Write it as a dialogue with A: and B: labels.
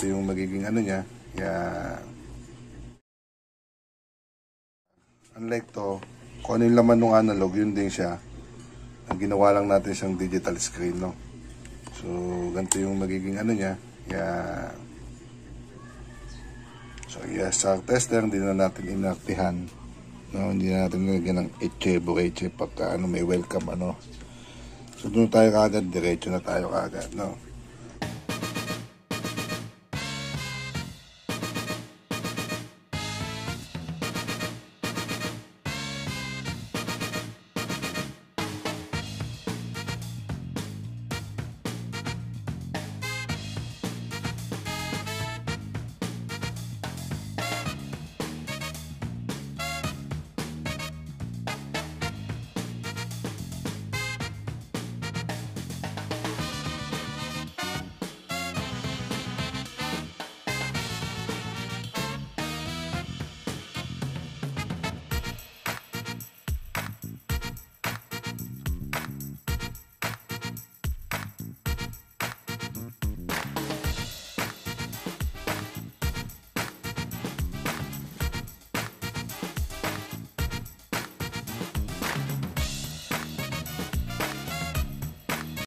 A: ganito yung magiging ano niya. Kaya unlike to, kung ano yung laman ng analog, yun din siya. Ang ginawa lang natin siyang digital screen, no? So, ganito yung magiging ano niya. Kaya, so, yes, sa tester, hindi na natin inartihan. No, hindi na natin nilagyan ng eche, bureche, pagka ano, may welcome, ano. So, doon tayo kagad, diretso na tayo kagad, no?